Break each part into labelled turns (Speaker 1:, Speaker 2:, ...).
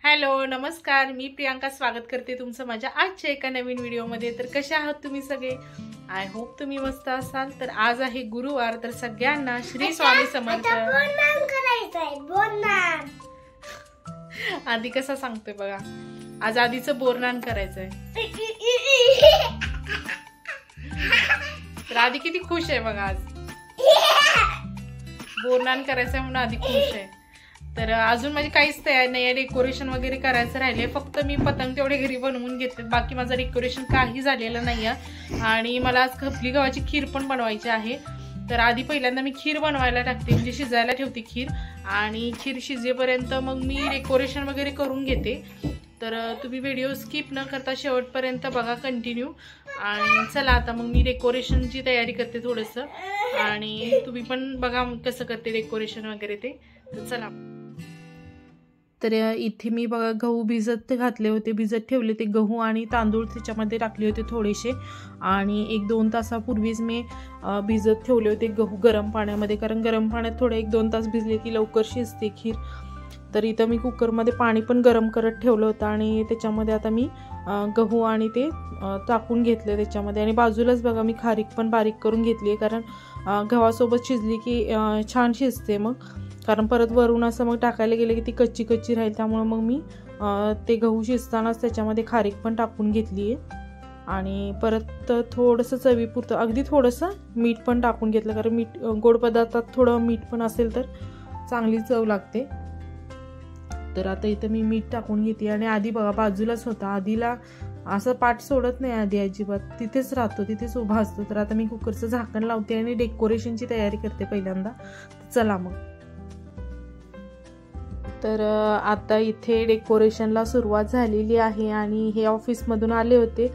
Speaker 1: Hello नमस्कार, मी प्रियांका स्वागत करते तुमचं माझ्या आजच्या एका नवीन व्हिडिओमध्ये। तर कशा आहात तुम्ही सगळे? आय होप तुम्ही मस्त असाल। तर आज आहे गुरुवार, तर सगळ्यांना श्री स्वामी समर्थ। आधी कसा सांगतोय बघा, आज आधीचं बोरनान करायचंय। तर आधी किती खुश आहे बघा, आज बोरनान करायचंय म्हणून आधी खुश आहे। तर अजून माझी काहीच तयारी नाही आहे, डेकोरेशन वगैरे करायचं राहिले। फक्त मी पतंग तेवढे घरी बनवून घेतले, बाकी माझं डेकोरेशन काही झालेलं नाही आहे। आणि मला आज खपली गव्हाची खीर पण बनवायची आहे। तर आधी पहिल्यांदा मी खीर बनवायला टाकते, म्हणजे शिजायला ठेवते खीर, आणि खीर शिजेपर्यंत मग मी डेकोरेशन वगैरे करून घेते। तर तुम्ही व्हिडिओ स्किप न करता शेवटपर्यंत बघा, कंटिन्यू। आणि चला आता मग मी डेकोरेशनची तयारी करते थोडंसं, आणि तुम्ही पण बघा कसं करते डेकोरेशन वगैरे ते। तर चला। तर इथे मी बघा गहू भिजत घातले होते, भिजत ठेवले ते गहू आणि तांदूळ त्याच्यामध्ये टाकले होते थोडेसे। आणि 1-2 तासापूर्वीच मी भिजत ठेवले होते गहू गरम पाण्यामध्ये, कारण गरम पाण्यात थोडे 1-2 तास भिजले की लवकर शिजते खीर। तर इथं मी कुकरमध्ये पाणी पण गरम करत ठेवलं होतं, आणि त्याच्यामध्ये आता मी गहू आणि ते टाकून घेतले त्याच्यामध्ये। आणि बाजूलाच बघा मी खारीक पण बारीक करून घेतली आहे, कारण गव्हासोबत शिजली की छान शिजते मग, कारण परत वरून असं मग टाकायला गेलं की ती कच्ची कच्ची राहील। त्यामुळे मग मी ते गहू शिजतानाच त्याच्यामध्ये खारीक पण टाकून घेतली आहे। आणि परत थोडंसं चवीपुरतं अगदी थोडंसं मीठ पण टाकून घेतलं, कारण मीठ गोड पदार्थात थोडं मीठ पण असेल तर चांगली चव लागते। तर आता इथं मी मीठ टाकून घेते। आणि आधी बघा बाजूलाच होता, आधीला असं पाठ सोडत नाही आधी अजिबात, तिथेच राहतो, तिथेच उभा असतो। तर आता मी कुकरचं झाकण लावते आणि डेकोरेशनची तयारी करते पहिल्यांदा। चला मग। तर आता इथे डेकोरेशनला सुरुवात झालेली आहे, आणि हे ऑफिसमधून आले होते।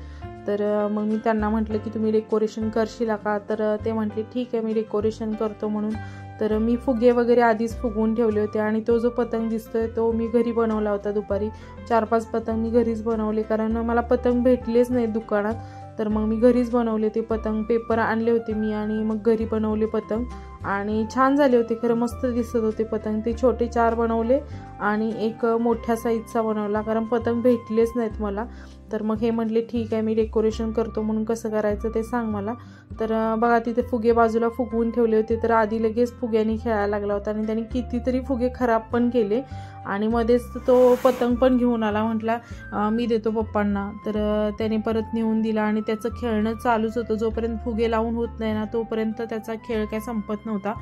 Speaker 1: तर मग मी त्यांना म्हटलं की तुम्ही डेकोरेशन करशील का? तर ते म्हटले ठीक आहे, मी डेकोरेशन करतो म्हणून। तर मी फुगे वगैरे आधीच फुगवून ठेवले होते, आणि तो जो पतंग दिसतोय तो मी घरी बनवला होता दुपारी। 4-5 पतंग मी घरीच बनवले, कारण मला पतंग भेटलेच नाही दुकानात। तर मग मी घरीच बनवले ते पतंग, पेपर आणले होते मी, आणि मग घरी बनवले पतंग। आणि छान झाले होते खरं, मस्त दिसत होते पतंग। ते छोटे 4 बनवले आणि एक मोठ्या साईजचा बनवला, कारण पतंग भेटलेच नाहीत मला। तर मग हे म्हटले ठीक आहे, मी डेकोरेशन करतो म्हणून कसं करायचं ते सांग मला। तर बघा तिथे फुगे बाजूला फुगवून ठेवले होते। तर आधी लगेच फुग्याने खेळायला लागला होता, आणि त्याने कितीतरी फुगे खराब पण केले। आणि मध्येच तो पतंग पण घेऊन आला, म्हटला मी देतो पप्पांना। तर त्याने परत नेऊन दिला, आणि त्याचं खेळणं चालूच होतं। जोपर्यंत फुगे लावून होत नाही ना तोपर्यंत त्याचा खेळ काय संपत नव्हता,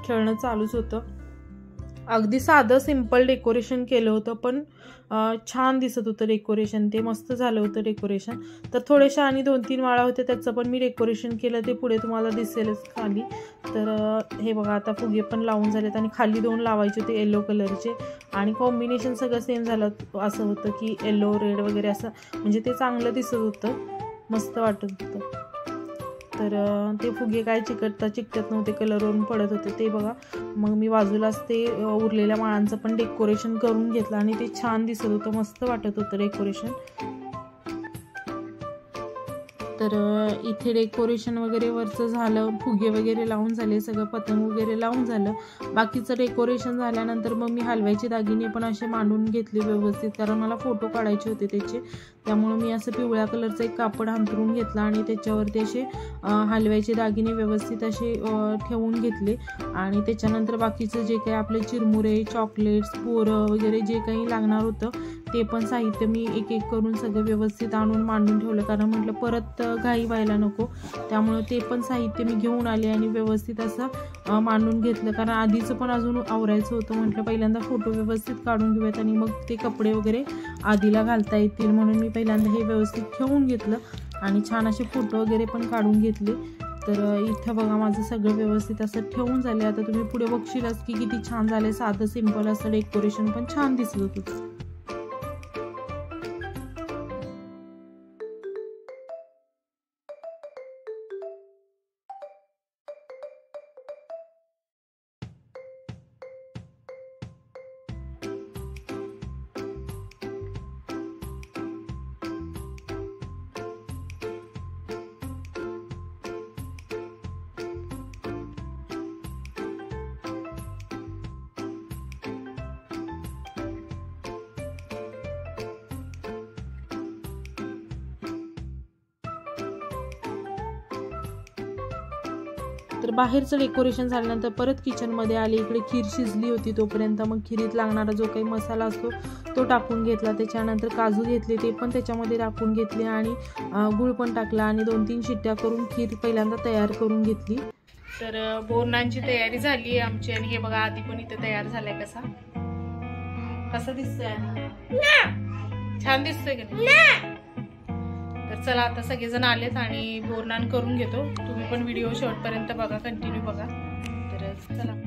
Speaker 1: खेळणं चालूच होतं। अगदी साधं सिंपल डेकोरेशन केलं होतं, पण छान दिसत होतं डेकोरेशन, ते मस्त झालं होतं डेकोरेशन। तर थोडेसे आणि 2-3 माळा होते त्याचं पण मी डेकोरेशन केलं, ते पुढे तुम्हाला दिसेलच खाली। तर हे बघा आता फुगे पण लावून झालेत, आणि खाली 2 लावायचे होते येलो कलरचे। आणि कॉम्बिनेशन सगळं सेम झालं असं होतं की येलो रेड वगैरे असं, म्हणजे ते चांगलं दिसत होतं, मस्त वाटत होतं। तर ते फुगे काय चिकटत नव्हते, कलरवरून पडत होते ते बघा। मग मी बाजूलाच ते उरलेल्या माळांचं पण डेकोरेशन करून घेतलं, आणि ते छान दिसत होतं, मस्त वाटत होतं डेकोरेशन। तर इथे डेकोरेशन वगैरे वरचं झालं, फुगे वगैरे लावून झाले, सगळं पतंग वगैरे लावून झालं। बाकीचं डेकोरेशन झाल्यानंतर मग मी हलव्याचे दागिने पण असे मांडून घेतले व्यवस्थित, कारण मला फोटो काढायचे होते त्याचे। त्यामुळे मी असं पिवळ्या कलरचं एक कापड अंथरून घेतलं, आणि त्याच्यावरती असे हलव्याचे दागिने व्यवस्थित असे ठेवून घेतले। आणि त्याच्यानंतर बाकीचं जे काही आपले चिरमुरे, चॉकलेट्स, पोरं वगैरे जे काही लागणार होतं ते पण साहित्य मी एक एक करून सगळं व्यवस्थित आणून मांडून ठेवलं, कारण म्हटलं परत घाई व्हायला नको। त्यामुळे ते पण साहित्य मी घेऊन आले आणि व्यवस्थित असं मांडून घेतलं, कारण आधीचं पण अजून आवरायचं होतं। म्हटलं पहिल्यांदा फोटो व्यवस्थित काढून घेऊयात, आणि मग ते कपडे वगैरे आधीला घालता येतील, म्हणून मी पहिल्यांदा हे व्यवस्थित ठेवून घेतलं, आणि छान असे फोटो वगैरे पण काढून घेतले। तर इथं बघा माझं सगळं व्यवस्थित असं ठेवून झाले। आता तुम्ही पुढे बघशीलच की किती छान झाले, साधं सिंपल असं डेकोरेशन, पण छान दिसत होतं। तर बाहेरचं डेकोरेशन झाल्यानंतर परत किचनमध्ये आले. इकडे खीर शिजली होती तोपर्यंत मग खिरीत लागणारा जो काही मसाला असतो तो टाकून घेतला. त्याच्यानंतर काजू घेतले ते पण त्याच्यामध्ये टाकून घेतले आणि गूळ पण टाकला आणि 2-3 शिट्ट्या करून खीर पहिल्यांदा तयार करून घेतली. तर बोरनांची तयारी झाली आहे आमची आणि हे बघा आधी पण इथे तयार झालाय. कसा दिसतोय आधी? छान दिसतोय का? तर चला आता सगळेजण आलेत आणि बोरनान करून घेतो. तुम्ही पण व्हिडिओ शेवटपर्यंत बघा, कंटिन्यू बघा. तर चला.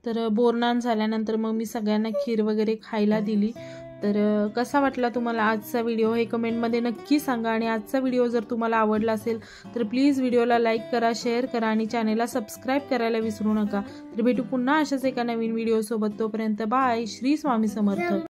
Speaker 1: तर बोरनान झाल्यानंतर मग मी सगळ्यांना खीर वगैरे खायला दिली। तर कसा वाटला तुम्हाला आजचा व्हिडिओ हे कमेंटमध्ये नक्की सांगा। आणि आजचा व्हिडिओ जर तुम्हाला आवडला असेल तर प्लीज व्हिडिओला लाईक करा, शेअर करा आणि चॅनेलला सबस्क्राईब करायला विसरू नका। तर भेटू पुन्हा अशाच एका नवीन व्हिडिओसोबत, तोपर्यंत बाय। श्री स्वामी समर्थ।